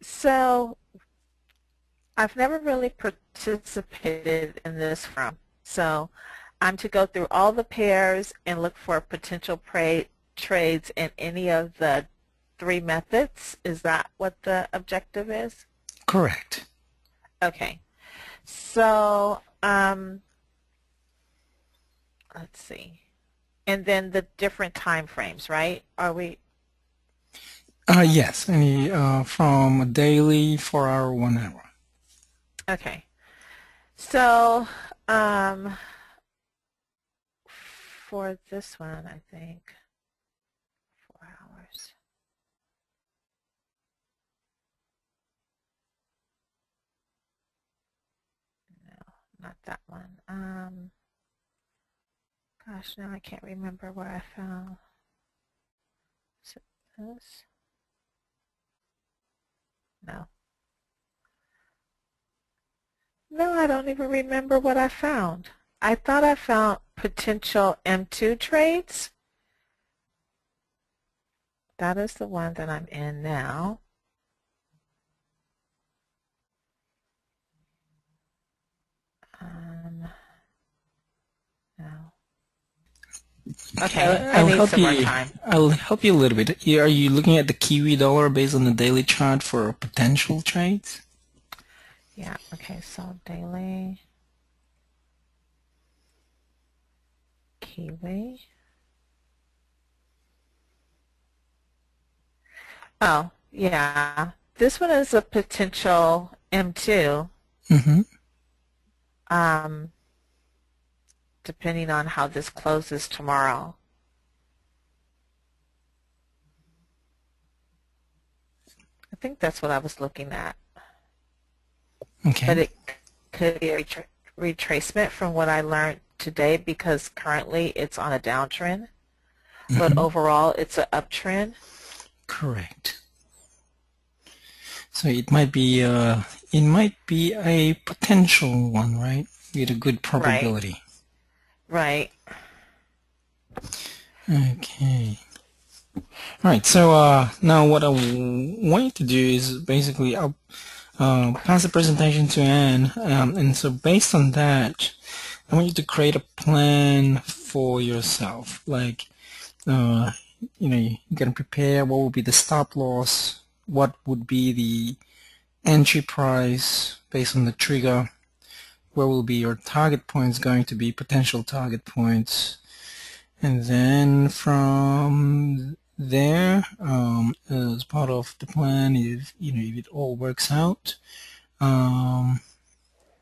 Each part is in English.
So I've never really participated in this from. So I'm to go through all the pairs and look for potential trades in any of the three methods. Is that what the objective is? Correct. Okay. So let's see. And then the different time frames, right? Are we Yes, from a daily, 4 hour, 1 hour. okay? So um, for this one, I think 4 hours. No, not that one. Gosh, now I can't remember where I found. Is it this? No. No, I don't even remember what I found. I thought I found potential M2 trades. That is the one that I'm in now. No. Okay, I I'll need help some more you. time. I'll help you a little bit. Are you looking at the Kiwi dollar based on the daily chart for potential trades? Yeah, okay, so daily Kiwi. Oh, yeah. This one is a potential M2, Mm-hmm. um, depending on how this closes tomorrow. I think that's what I was looking at. But Okay. it could be a retracement from what I learned today because currently it's on a downtrend, but Mm-hmm. overall it's an uptrend. Correct. So it might be a potential one, right? With a good Right, probability. right. Okay. All right. So now what I want you to do is basically I'll pass the presentation to Anne, and so based on that, I want you to create a plan for yourself. Like, uh, you can prepare what would be the stop loss, what would be the entry price based on the trigger, where will be your target points going to be, potential target points, and then from there, as part of the plan, if it all works out, um,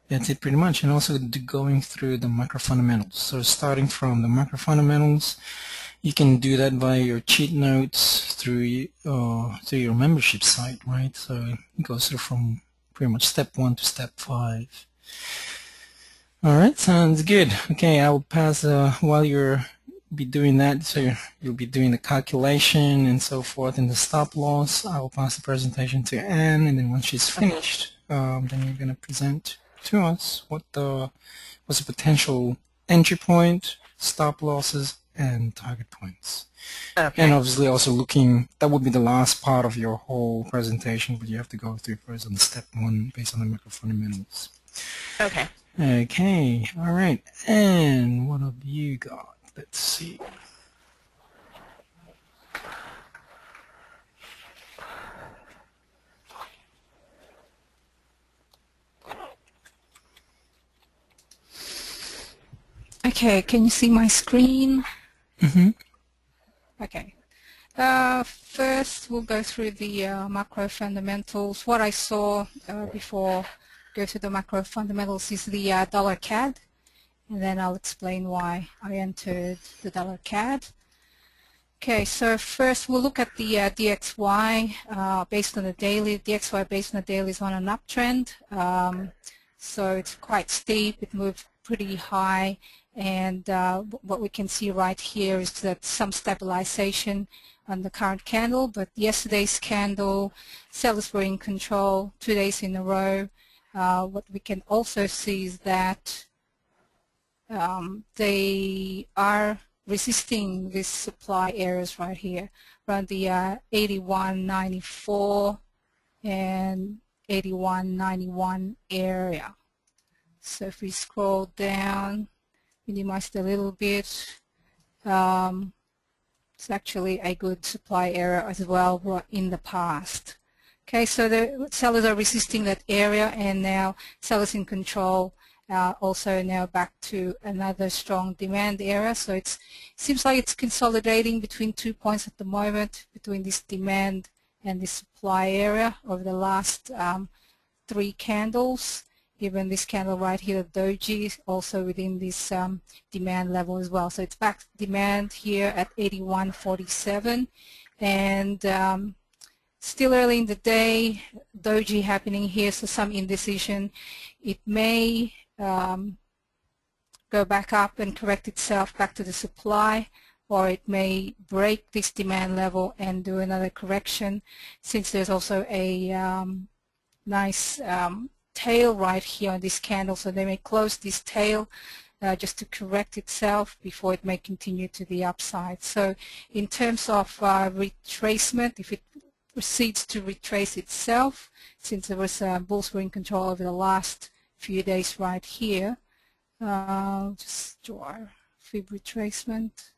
that's it pretty much. And also going through the macro fundamentals. So starting from the macro fundamentals, you can do that via your cheat notes through your membership site, right? So it goes through from pretty much step 1 to step 5. All right, sounds good. Okay, I will pass while you're be doing that. So you'll be doing the calculation and so forth and the stop loss. I will pass the presentation to Anne, and then once she's Okay, finished, then you're going to present to us what's the potential entry point, stop losses, and target points. And okay, obviously also looking, that would be the last part of your whole presentation, but you have to go through first on the step 1 based on the macro fundamentals. okay. Okay, all right. And what have you got? Let's see. Okay, can you see my screen? Mm-hmm. Okay. First, we'll go through the macro fundamentals. What I saw before go to the macro fundamentals is the dollar CAD, and then I'll explain why I entered the dollar CAD. Okay, so first we'll look at the DXY based on the daily. DXY based on the daily is on an uptrend, so it's quite steep. It moved pretty high, and what we can see right here is that some stabilization on the current candle, but yesterday's candle, sellers were in control 2 days in a row. What we can also see is that they are resisting these supply areas right here around the 81.94 and 81.91 area. So if we scroll down, minimize it a little bit, it's actually a good supply area as well in the past. Okay, so the sellers are resisting that area, and now sellers in control also now back to another strong demand area. So it seems like it's consolidating between 2 points at the moment, between this demand and this supply area over the last 3 candles. Even this candle right here, the doji, also within this demand level as well. So it's back demand here at 81.47, and still early in the day, doji happening here, so some indecision. It may go back up and correct itself back to the supply, or it may break this demand level and do another correction, since there's also a nice tail right here on this candle, so they may close this tail just to correct itself before it may continue to the upside. So in terms of retracement, if it proceeds to retrace itself, since there was bulls were in control over the last few days right here, just draw a fib retracement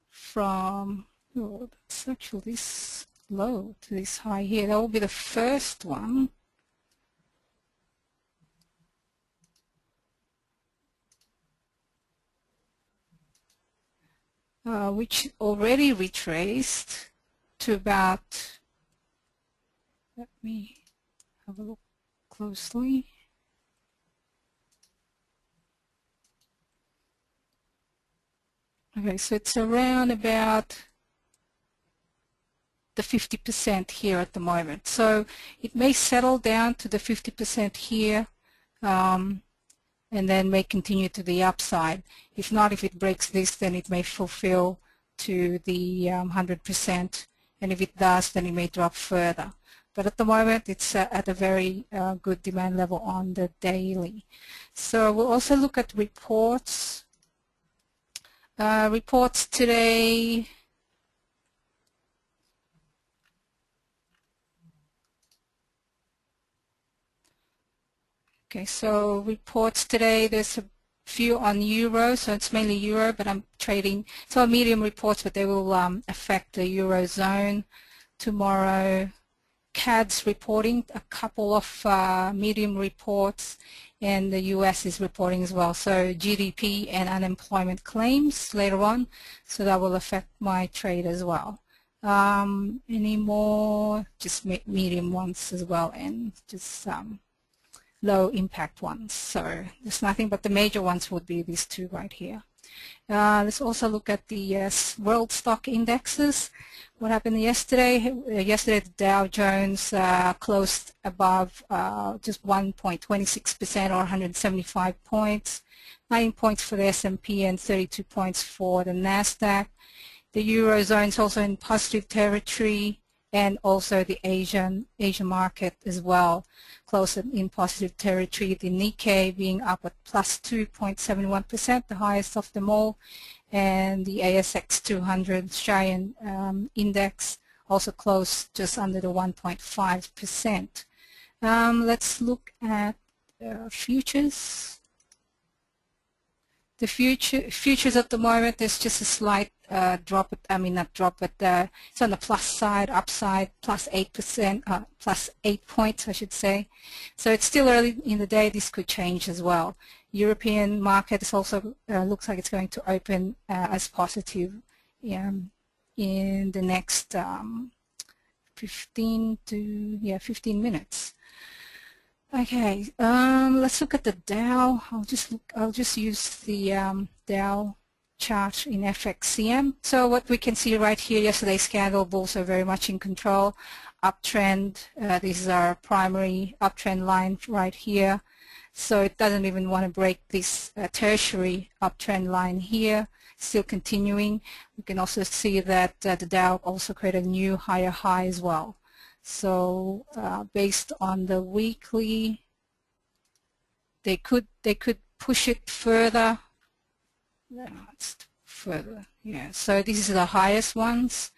from, oh, that's actually this low to this high here. That will be the first one. Which already retraced to about, let me have a look closely. Okay, so it's around about the 50% here at the moment. So it may settle down to the 50% here, and then may continue to the upside. If not, if it breaks this, then it may fulfill to the 100%, and if it does, then it may drop further. But at the moment, it's at a very good demand level on the daily. So we'll also look at reports. Reports today. Okay, so reports today, there's a few on euro, so it's mainly euro, but I'm trading, so medium reports, but they will affect the eurozone tomorrow. CAD's reporting, a couple of medium reports, and the US is reporting as well. So GDP and unemployment claims later on, so that will affect my trade as well. Any more? Just medium ones as well, and just low impact ones. So there's nothing, but the major ones would be these two right here. Let's also look at the world stock indexes. What happened yesterday? Yesterday the Dow Jones closed above just 1.26% or 175 points, 9 points for the S&P and 32 points for the NASDAQ. The Eurozone is also in positive territory, and also the Asian market as well, close in positive territory. The Nikkei being up at plus 2.71%, the highest of them all, and the ASX 200 Australian index also closed just under the 1.5%. Let's look at futures. The futures at the moment, there's just a slight drop, I mean not drop, but it's on the plus side, upside, plus 8%, plus 8 points, I should say. So it's still early in the day. This could change as well. European market is also looks like it's going to open as positive in the next 15 minutes. Okay, let's look at the Dow. I'll just use the Dow chart in FXCM. So what we can see right here, yesterday's candle, bulls are very much in control. Uptrend, this is our primary uptrend line right here. So it doesn't even want to break this tertiary uptrend line here. Still continuing. We can also see that the Dow also created a new higher high as well. So based on the weekly, they could push it further. No, it's further. Yeah. So this is the highest ones.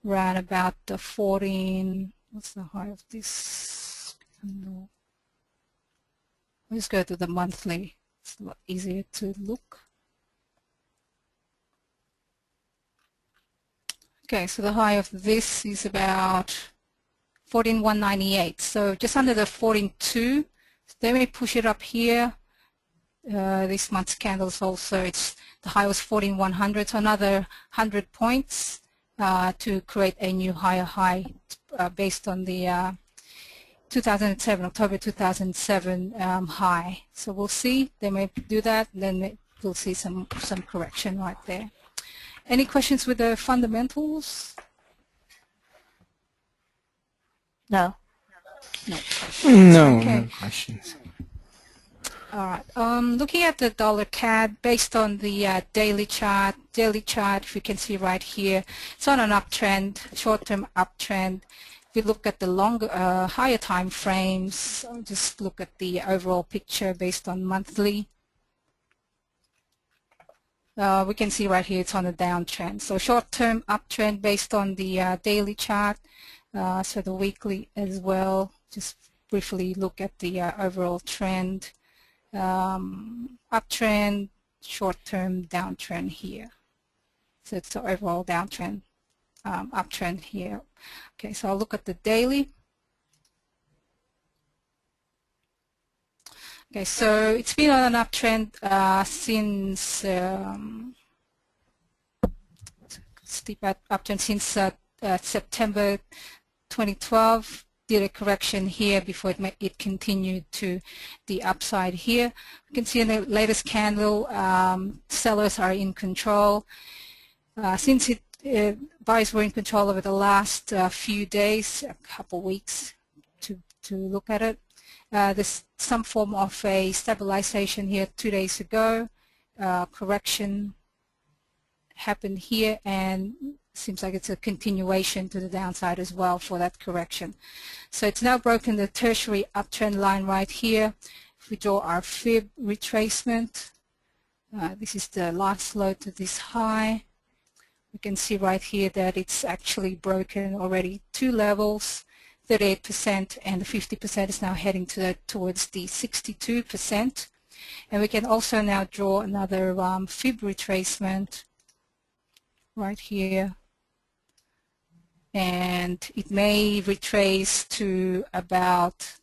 around about the 14. What's the high of this candle? Let's go to the monthly. It's a lot easier to look. Okay, so the high of this is about 14,198. So just under the 14.2. Then we push it up here. This month's candles also, the high was 14,100, so another 100 points to create a new higher high based on the 2007, October 2007 high. So we'll see, they may do that, and then we'll see some correction right there. Any questions with the fundamentals? No. No questions. No, Okay. no questions. All right. Looking at the dollar CAD based on the daily chart, if you can see right here, it's on an uptrend, short-term uptrend. If we look at the longer, higher time frames, I'll just look at the overall picture based on monthly. We can see right here it's on a downtrend. So short-term uptrend based on the daily chart, so the weekly as well. Just briefly look at the overall trend. Uptrend, short-term downtrend here. So it's the overall downtrend, uptrend here. Okay, so I'll look at the daily. Okay, so it's been on an uptrend since steep uptrend since September 2012. Did a correction here before it continued to the upside here. You can see in the latest candle, sellers are in control. Since buyers were in control over the last few days, a couple weeks to look at it. There's some form of a stabilization here 2 days ago. Correction happened here, and seems like it's a continuation to the downside as well for that correction. So it's now broken the tertiary uptrend line right here. If we draw our fib retracement, this is the last low to this high. We can see right here that it's actually broken already 2 levels, 38%, and the 50% is now heading towards the 62%. And we can also now draw another fib retracement right here. And it may retrace to about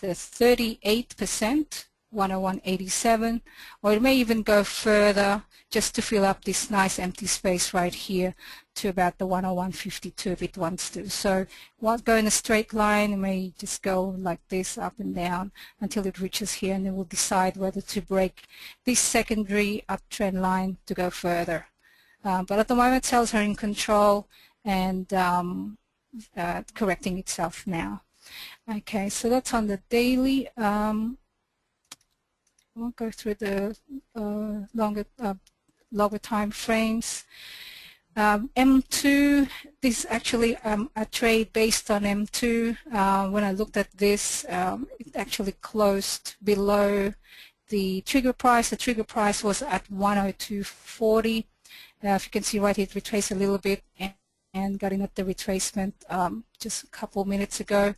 the 38%, 101.87, or it may even go further just to fill up this nice empty space right here to about the 101.52 if it wants to. So it won't go in a straight line. It may just go like this up and down until it reaches here, and then we'll decide whether to break this secondary uptrend line to go further. But at the moment, sales are in control and correcting itself now. Okay, so that's on the daily. I won't go through the longer time frames. M2, this is actually a trade based on M2. When I looked at this, it actually closed below the trigger price. The trigger price was at 102.40. If you can see right, it retraced a little bit and got in at the retracement just a couple minutes ago.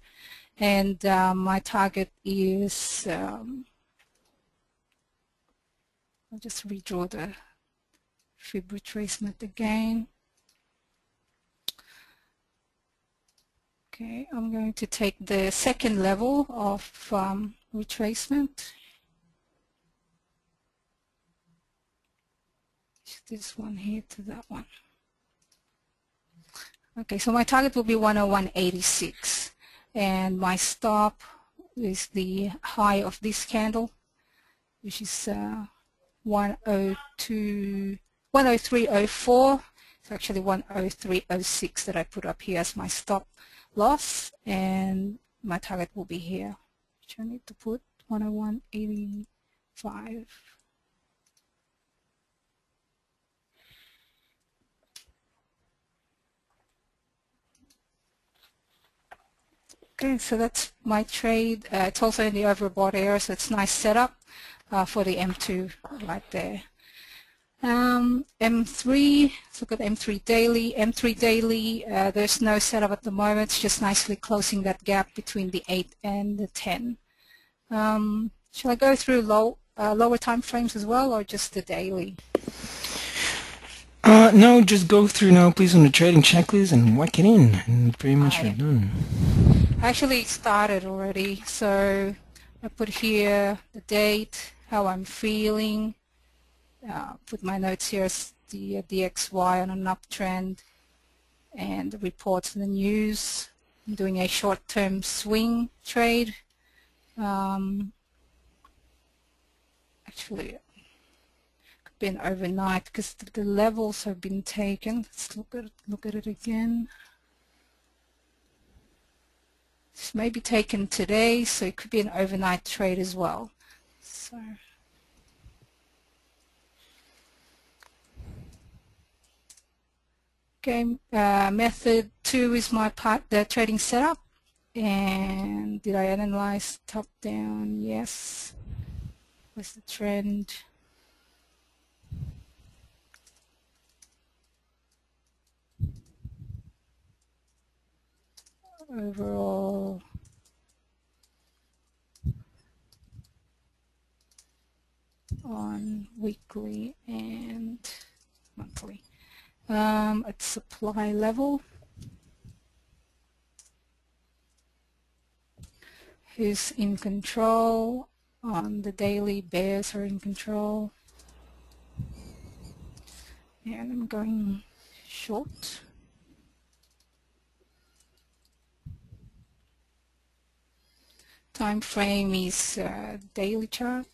And my target is, I'll just redraw the fib retracement again. Okay, I'm going to take the second level of retracement. This one here to that one. Okay, so my target will be 101.86, and my stop is the high of this candle, which is 103.04. It's actually 103.06 that I put up here as my stop loss, and my target will be here, which I need to put 101.85. Okay, so that's my trade. It's also in the overbought area, so it's a nice setup for the M2 right there. M3, let's look at M3 daily. M3 daily, there's no setup at the moment. It's just nicely closing that gap between the 8 and the 10. Shall I go through lower time frames as well, or just the daily? No, just go through now, please, on the trading checklist and whack it in, and pretty much you're done. Actually, it started already, so I put here the date, how I'm feeling, put my notes here as the DXY on an uptrend, and the reports in the news. I'm doing a short-term swing trade. Actually, it could be an overnight because the levels have been taken. Let's look at it again. This may be taken today, so it could be an overnight trade as well. So. Okay, method 2 is my the trading setup. And did I analyze top down? Yes. What's the trend? Overall. On weekly and monthly. At supply level. Who's in control? On the daily, bears are in control. And I'm going short. Time frame is daily chart.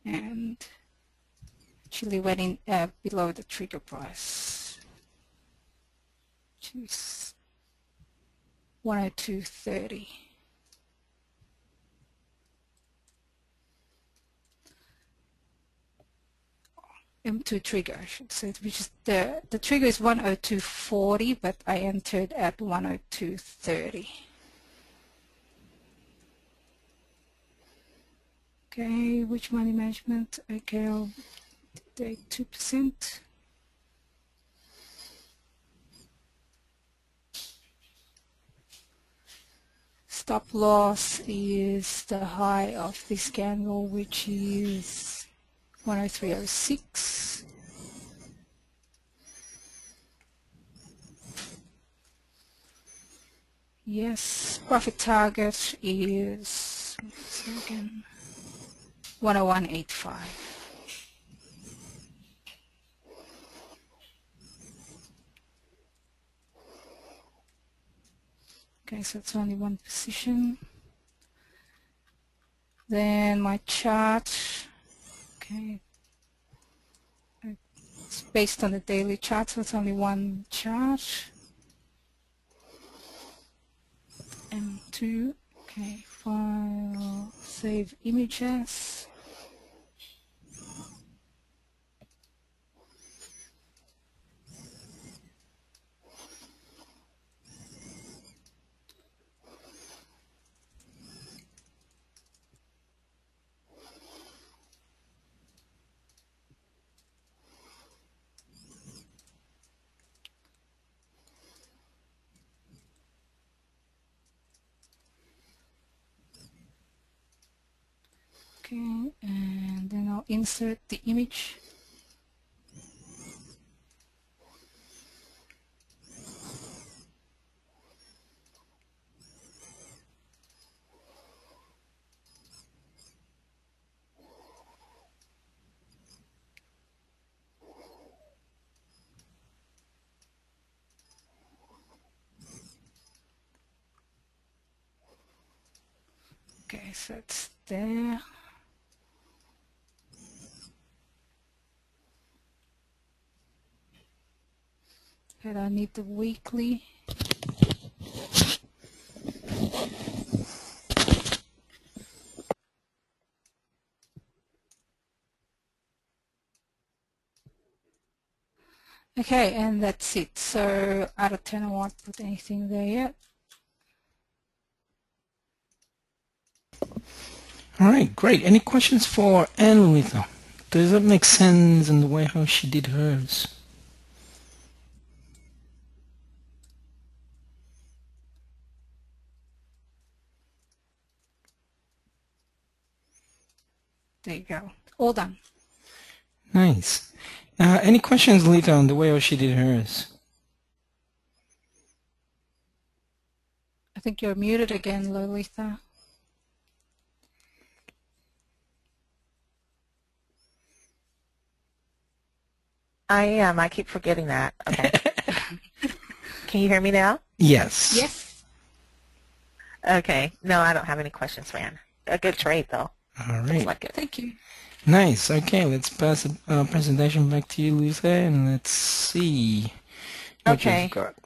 And actually went in below the trigger price, which is 102.30. M2 trigger, I should say, which is the trigger is 102.40, but I entered at 102.30. Okay, which money management? Okay, I'll take 2%. Stop loss is the high of this candle, which is 103.06. Yes, profit target is 101.85. Okay, so it's only one position. Then my chart, okay, it's based on the daily chart, so it's only one chart. M2, okay, file, save images. Okay, and then I'll insert the image. Okay, so it's there. And I need the weekly. Okay, and that's it. So out of 10, I won't put anything there yet. All right, great. Any questions for Anne Lolita? does that make sense in the way how she did hers? There you go. All done. Nice. Any questions, Lita, on the way how she did hers? I think you're muted again, Lolita. I am. I keep forgetting that. Okay. Can you hear me now? Yes. Yes. Okay. No, I don't have any questions, Fran. A good trade, though. All Looks right. like it. Thank you. Nice. Okay, let's pass the presentation back to you, Lisa, and let's see what Okay. you've got.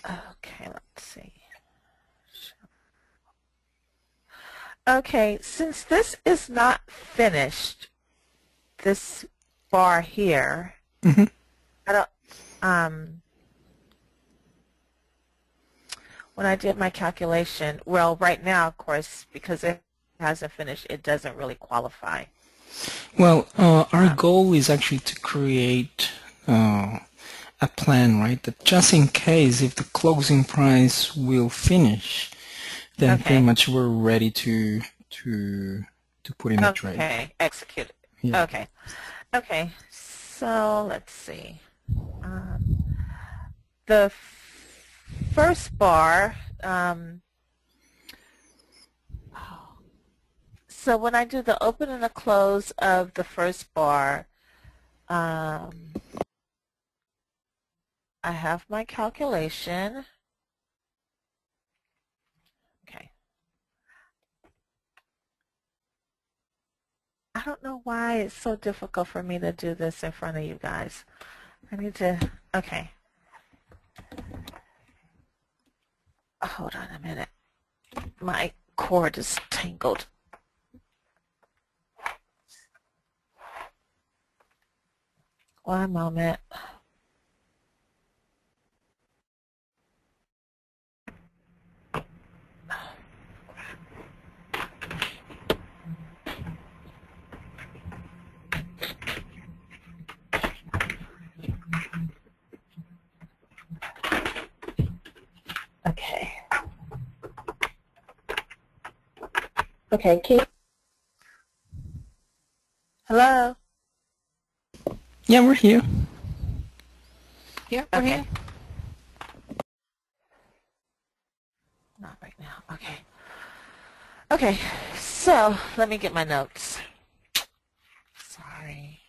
Okay, let's see. Okay, since this is not finished, this bar here, Mm-hmm. I don't, when I did my calculation, well, right now, of course, because it hasn't finished, it doesn't really qualify. Well, our goal is actually to create a plan, right? That just in case if the closing price will finish, then Okay. pretty much we're ready to put in a trade. Okay, execute it. Yeah. Okay. Okay, so let's see. The first bar, so when I do the open and the close of the first bar, I have my calculation. Okay. I don't know why it's so difficult for me to do this in front of you guys. I need to, okay. Hold on a minute. My cord is tangled. One moment. Okay. Okay, hello? Yeah, we're here. Yeah, we're Okay. here. Not right now. Okay. Okay, so let me get my notes. Sorry.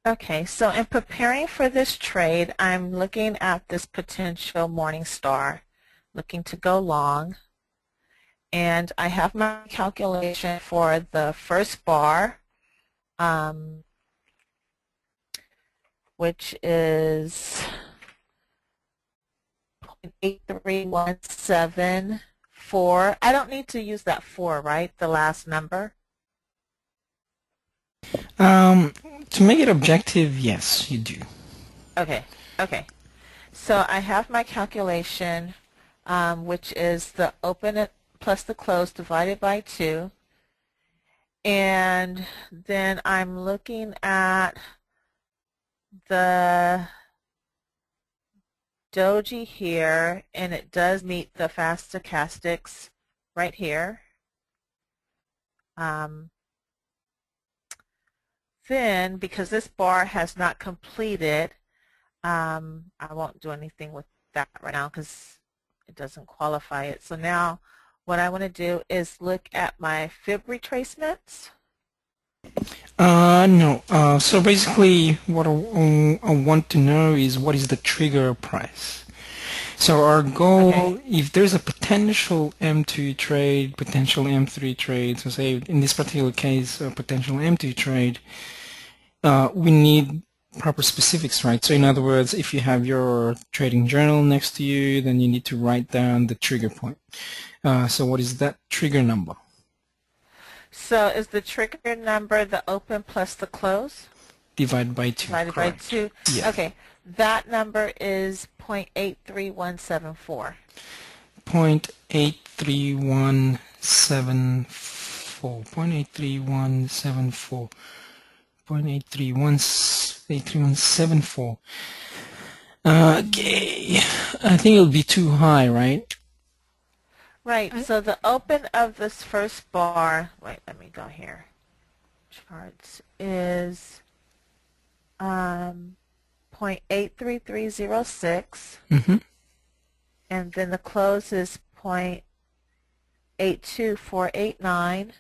Okay, so in preparing for this trade, I'm looking at this potential morning star, looking to go long. And I have my calculation for the first bar, which is 0.83174. I don't need to use that 4, right? The last number? To make it objective, yes, you do. Okay, okay. So I have my calculation, which is the open plus the close divided by 2. And then I'm looking at the doji here, and it does meet the fast stochastics right here. Then, because this bar has not completed, I won't do anything with that right now because it doesn't qualify it. So now what I want to do is look at my fib retracements. No. So basically, what I want to know is what is the trigger price. So our goal, Okay. if there's a potential M2 trade, potential M3 trade, so say in this particular case, a potential M2 trade, we need proper specifics, right? So in other words, if you have your trading journal next to you, then you need to write down the trigger point. So what is that trigger number? So is the trigger number the open plus the close? Divided by 2, Divided by correct. 2? Yeah. Okay. That number is 0.83174. 0.83174. 0.83174. 0.83174. Okay. I think it'll be too high, right? Right. So the open of this first bar, wait, let me go here. Charts is 0.83306, Mm-hmm. and then the close is 0.82489,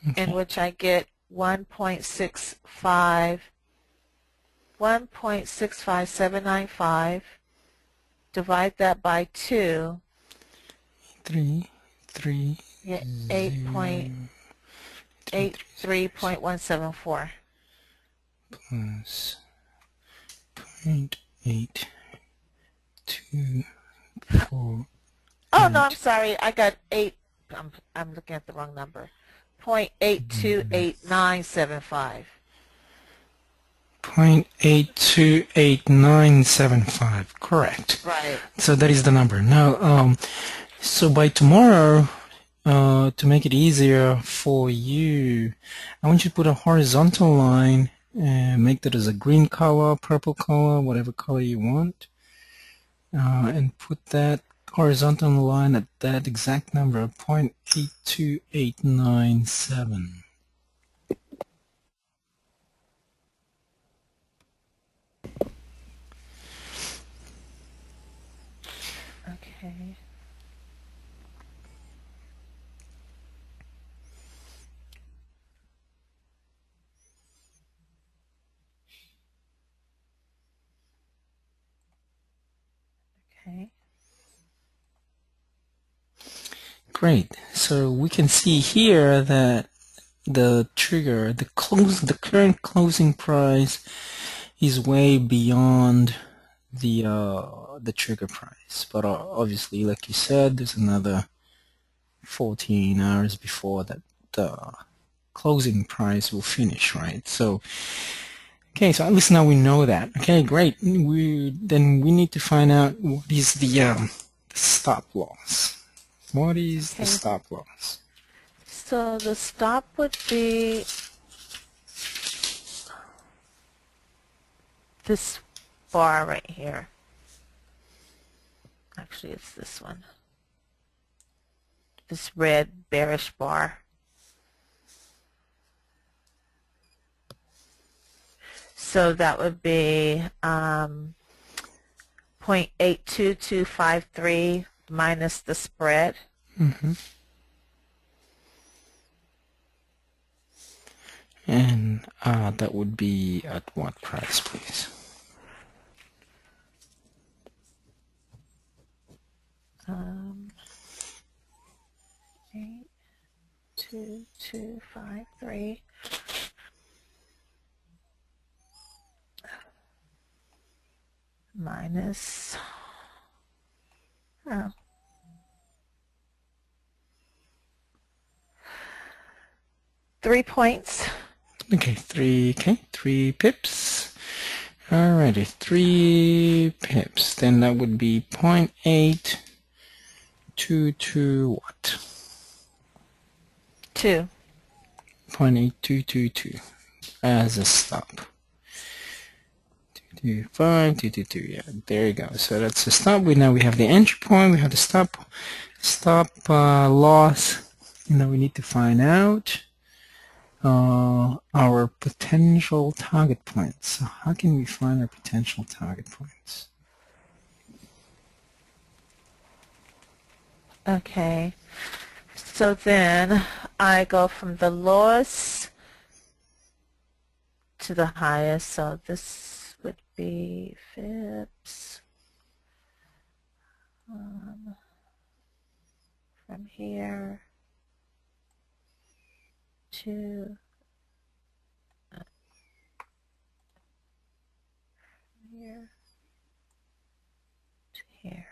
in Okay. which I get 1.65795. Divide that by 2, 3, 3, get 0, 8.83.174. plus 0.824. Oh no, I'm sorry. I got 8. I'm looking at the wrong number. 0.828975. 0.828975. Correct. Right. So that is the number. Now, so by tomorrow, to make it easier for you, I want you to put a horizontal line and make that as a green color, purple color, whatever color you want, and put that horizontal line at that exact number, 0.82897. Okay. Okay. Great. So we can see here that the trigger, the current closing price is way beyond the trigger price. But obviously, like you said, there's another 14 hours before that the closing price will finish, right? So, okay, so at least now we know that. Okay, great. We need to find out what is the stop loss. What is the Okay. stop loss? So the stop would be this bar right here. Actually, it's this one. This red bearish bar. So that would be 0.82253 minus the spread. Mm-hmm. And that would be at what price, please? Um, 82253 minus 3 points. Okay, 3 pips. Alrighty, 3 pips. Then that would be 0.822 what? 2. 0.8222 as a stop. 225, 222, yeah, there you go. So that's the stop. Now we have the entry point, we have the stop loss. Now we need to find out our potential target points. So how can we find our potential target points? Okay. So then I go from the lowest to the highest. So this would be Phipps from here to here to here.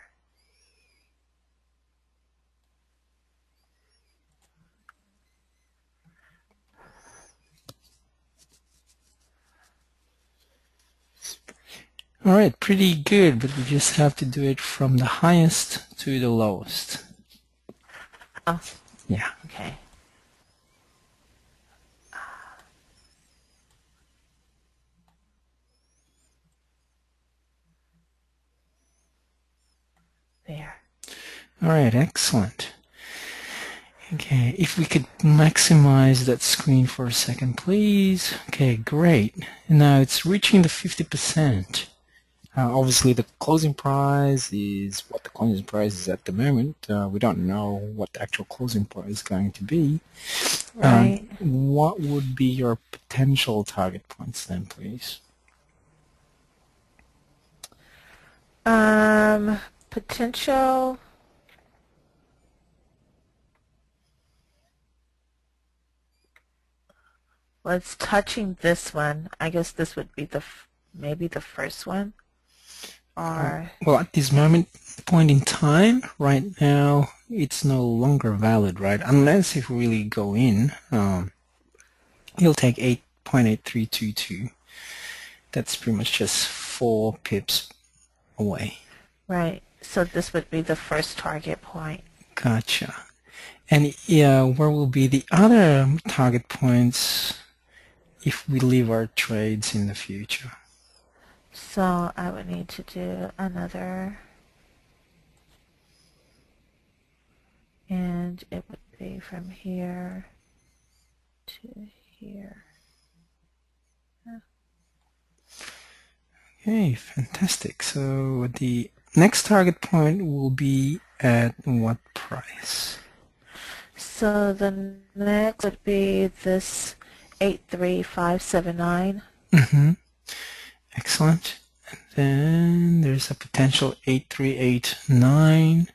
All right, pretty good, but we just have to do it from the highest to the lowest. Oh, Yeah. okay. There. All right, excellent. Okay, if we could maximize that screen for a second, please. Okay, great. Now it's reaching the 50%. Obviously, the closing price is what the closing price is at the moment. We don't know what the actual closing price is going to be. Right. What would be your potential target points then, please? Potential. Well, it's touching this one. I guess this would be maybe the first one. Or Well, at this point in time, right now, it's no longer valid, right? Unless if we really go in, you'll take 8.8322. That's pretty much just 4 pips away. right. So this would be the first target point. Gotcha. And where will be the other target points if we leave our trades in the future? So I would need to do another, and it would be from here to here. Okay, fantastic. So the next target point will be at what price? So the next would be this 83579. Mm-hmm. Excellent. And then there's a potential 8389.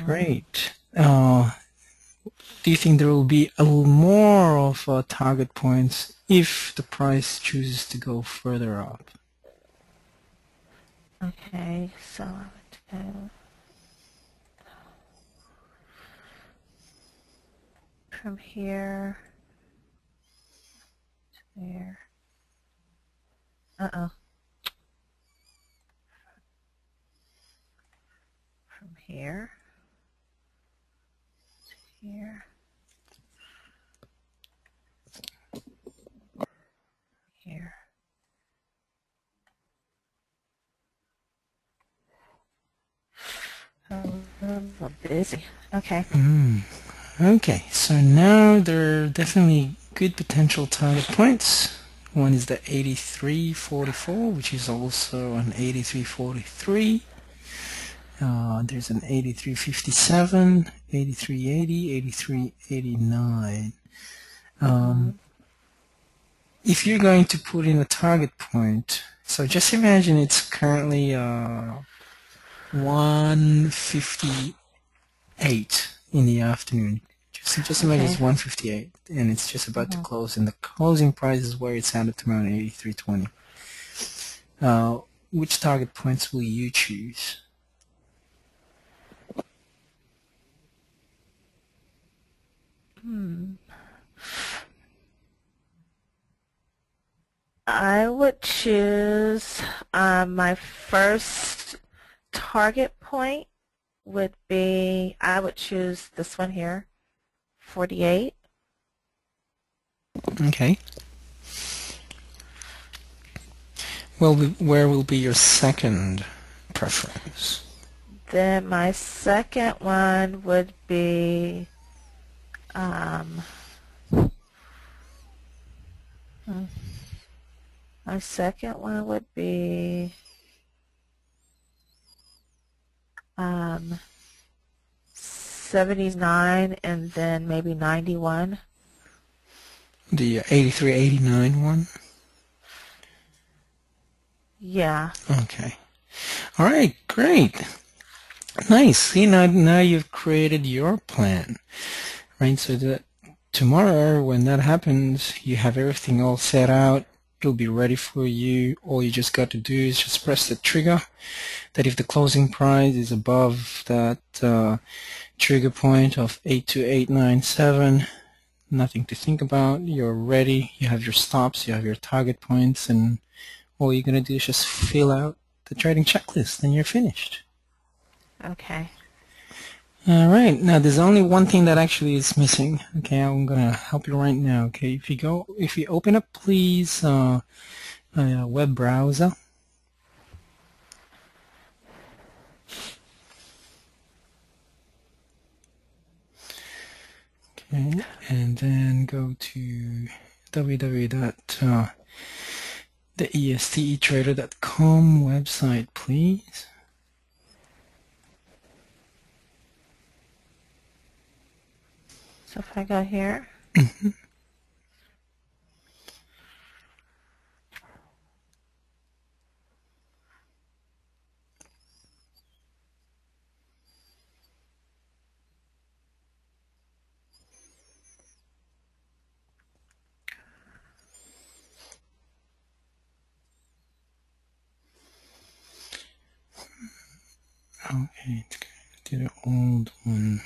Great. Do you think there will be a little more of target points if the price chooses to go further up? Okay, so I would do from here to there. Uh-oh. From here to here. Here. I'm busy. Okay. Okay, so now there are definitely good potential target points. One is the 8344, which is also an 8343. There's an 8357, 8380, 8389. If you're going to put in a target point, so just imagine it's currently 1:58 in the afternoon. Just imagine it's Okay. 1:58 and it's just about to close, and the closing price is where it's at around 83.20. Which target points will you choose? I would choose my first target point would be, I would choose this one here, 48. Okay. Well, where will be your second preference? Then my second one would be my second one would be 79 and then maybe 91. The 8389 one? Yeah. Okay. All right, great. Nice. See, now you've created your plan, right? So that tomorrow, when that happens, you have everything all set out it'll be ready for you. All you just got to do is just press the trigger. That if the closing price is above that trigger point of 82897, nothing to think about. You're ready. You have your stops, you have your target points, and all you're going to do is just fill out the trading checklist and you're finished. Okay. All right. Now there's only one thing that actually is missing. Okay, I'm going to help you right now. Okay, if you open up, please, a web browser. Okay, and then go to www.theestetrader.com website, please. So if I go here. Okay, to the old one.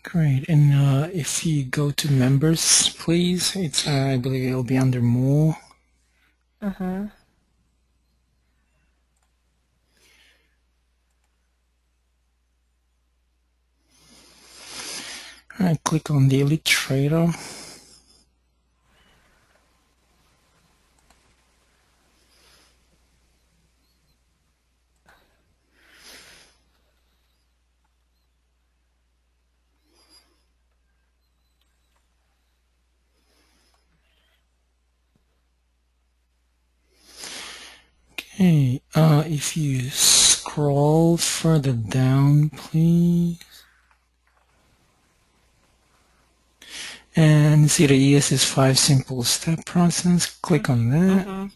Great, and if you go to members, please, it's I believe it'll be under more. Uh-huh. Alright, click on the Elite Trader. Okay, if you scroll further down, please. And see the ES's 5 simple step process. Click on that. Mm-hmm.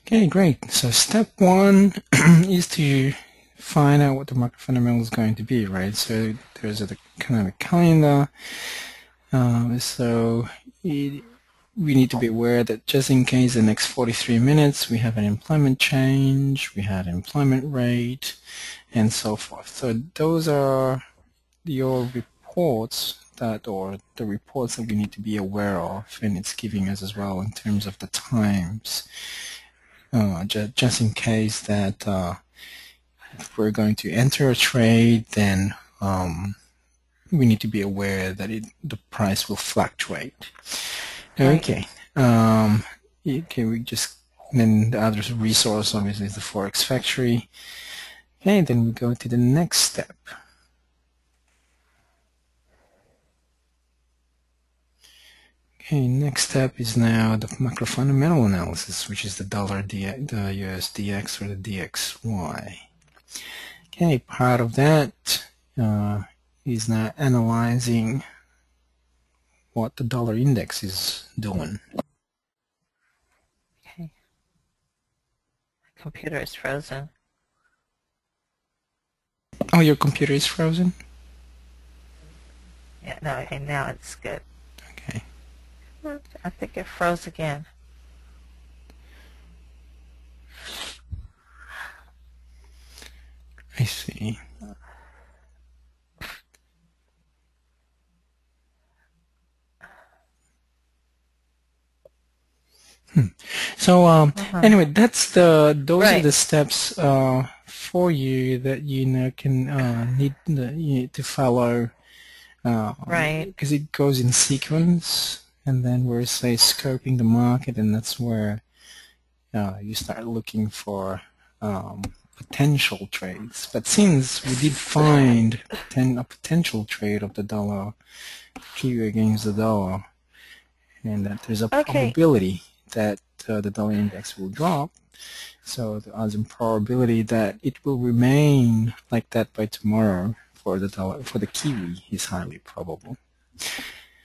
Okay, great. So step 1 is to find out what the market fundamental is going to be, right? So there's a kind of a calendar. We need to be aware that just in case the next 43 minutes we have an employment change, we had employment rate, and so forth. So those are your reports or the reports that we need to be aware of, and it's giving us as well in terms of the times, just in case that if we're going to enter a trade, then we need to be aware that the price will fluctuate. Okay. Okay, then the other resource obviously is the Forex Factory. Okay, then we go to the next step. Okay, next step is now the macro fundamental analysis, which is the the USDX or the DXY. Okay, part of that is now analyzing what the dollar index is doing. Okay. My computer is frozen. Oh, your computer is frozen? Yeah, no, okay, now it's good. Okay. I think it froze again. I see. So anyway, those are the steps for you that you need to follow. Right. Because it goes in sequence, and then we're scoping the market, and that's where you start looking for potential trades. But since we did find a potential trade of the dollar Kiwi against the dollar, and that there's a probability that the dollar index will drop, so the odds and probability that it will remain like that by tomorrow for the Kiwi is highly probable.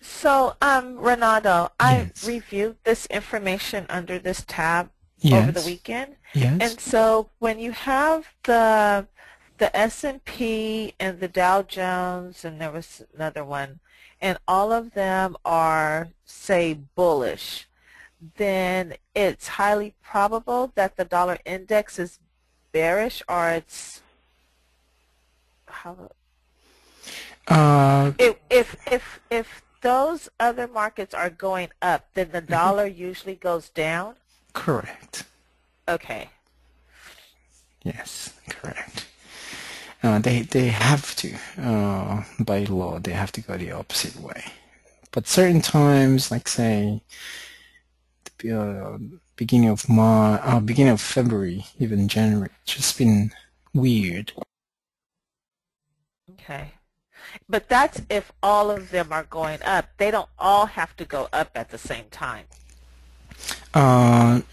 So, Renato, Yes. I reviewed this information under this tab Yes. over the weekend. Yes. And so when you have the the S&P and the Dow Jones, and there was another one, and all of them are, say, bullish, then it's highly probable that the dollar index is bearish, or it's how Uh, if those other markets are going up, then the mhm, dollar usually goes down. correct. Okay. Yes, correct. They have to, by law, they have to go the opposite way. But certain times, like say, uh, beginning of February, even January, it's just been weird. Okay. But that's if all of them are going up. They don't all have to go up at the same time.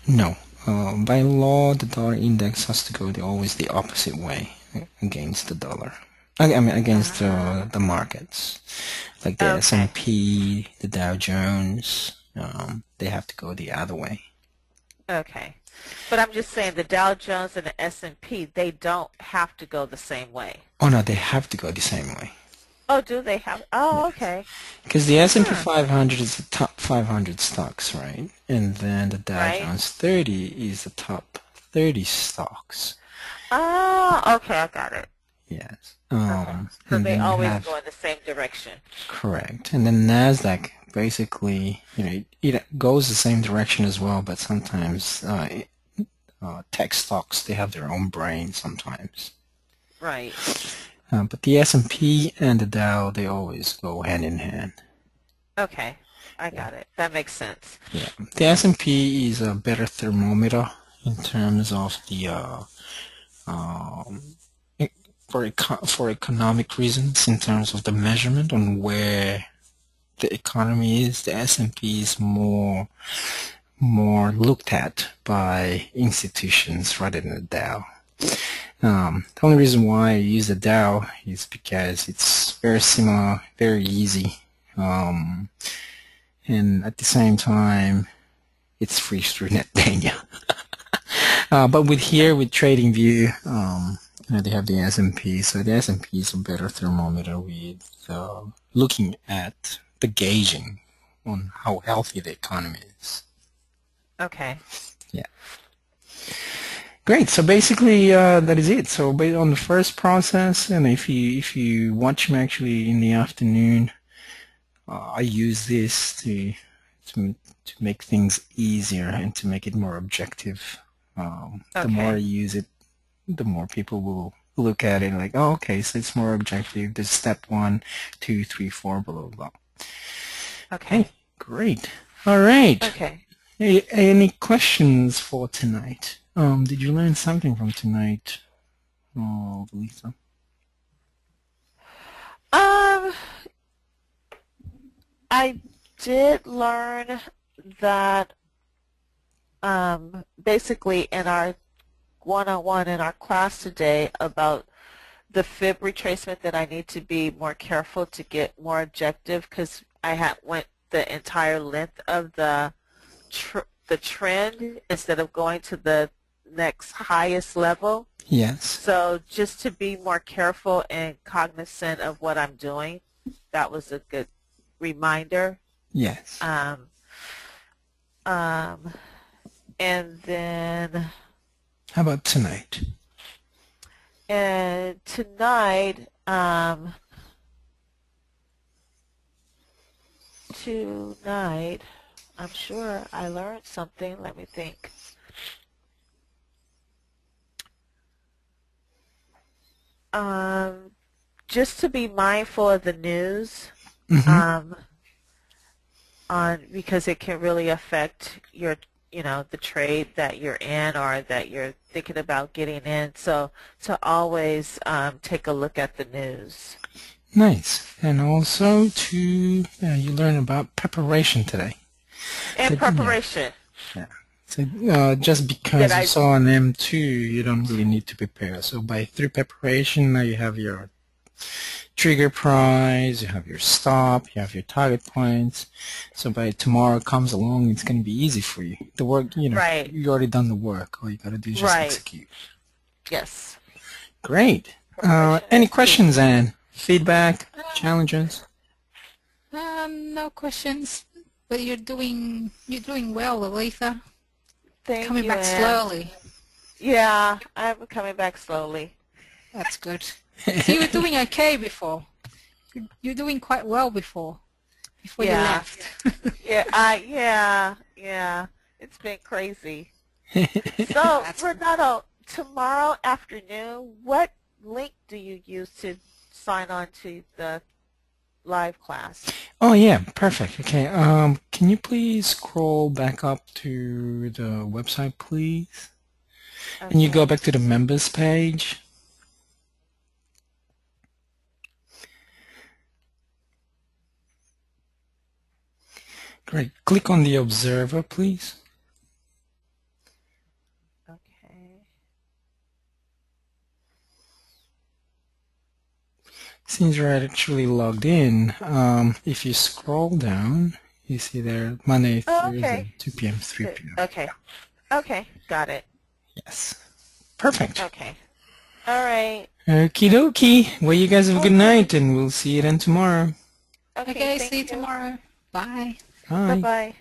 No. By law, the dollar index has to go always the opposite way against the dollar. I mean, against Ah, the markets, like the okay. S&P, the Dow Jones. They have to go the other way. Okay. But I'm just saying the Dow Jones and the S&P, they don't have to go the same way. Oh no, they have to go the same way. Oh, do they have? Oh, Yes. okay. Because the S&P Huh. 500 is the top 500 stocks, right? And then the Dow Right? Jones 30 is the top 30 stocks. Oh, okay, I got it. Yes. Okay. So And they then you always have go in the same direction. correct. And then Nasdaq basically, it goes the same direction as well, but sometimes tech stocks they have their own brain sometimes. Right. But the S&P and the Dow they always go hand in hand. Okay. I Yeah. got it. That makes sense. Yeah. The S&P is a better thermometer in terms of the um, for economic reasons in terms of the measurement on where the economy is. The S&P is more looked at by institutions rather than the Dow. The only reason why I use the Dow is because it's very similar, very easy, um, and at the same time, it's free through NetBank. But with TradingView, they have the S&P, so the S&P is a better thermometer with looking at the gauging on how healthy the economy is. Okay. Yeah. Great. So basically, that is it. So based on the first process, and if you watch me actually in the afternoon, I use this to make things easier and to make it more objective. The more I Okay. use it, the more people will look at it like, oh, okay, so it's more objective. There's step 1, 2, 3, 4, blah, blah, blah. Okay, Okay. great. All right. Okay. Any questions for tonight? Did you learn something from tonight, Lisa? Um, I did learn that basically in our one-on-one in our class today about the fib retracement that I need to be more careful to get more objective because I had went the entire length of the trend instead of going to the next highest level. Yes. So just to be more careful and cognizant of what I'm doing, that was a good reminder. Yes. Um, um, and then How about tonight? and tonight, I'm sure I learned something. Let me think. Um, just to be mindful of the news, Mm-hmm. um, on because it can really affect your, the trade that you're in or that you're thinking about getting in. So to always take a look at the news. Nice. And also you learn about preparation today. And So, yeah. preparation Yeah. So just that because you I saw an M2, you don't really need to prepare. So through preparation, now you have your trigger price, you have your stop, you have your target points. So by tomorrow comes along, it's going to be easy for you. The work, right, you already done the work. All you got to do is just right, execute. yes, Great. Any questions, Anne? Feedback? Challenges? No questions, but you're doing well, Aletha. Thank Coming you, back Anne. slowly. Yeah, I'm coming back slowly. That's good. So you were doing okay before. You're doing quite well before you Yeah, left. yeah. It's been crazy. So, That's good. Renato, tomorrow afternoon, what link do you use to sign on to the live class? Oh yeah, perfect. Okay. Can you please scroll back up to the website, please? And you go Okay. back to the members page. Great. Click on the observer, please. Okay. Since you're actually logged in, if you scroll down, you see there Monday, Oh, okay. Thursday, 2 p.m., 3 Good. p.m. Okay. Okay. Got it. Yes. Perfect. Okay. All right. Okie dokie. Well, you guys have a good Okay. night, and we'll see you then tomorrow. Okay. Okay, see you Thank you. tomorrow. Bye. Bye. Bye-bye.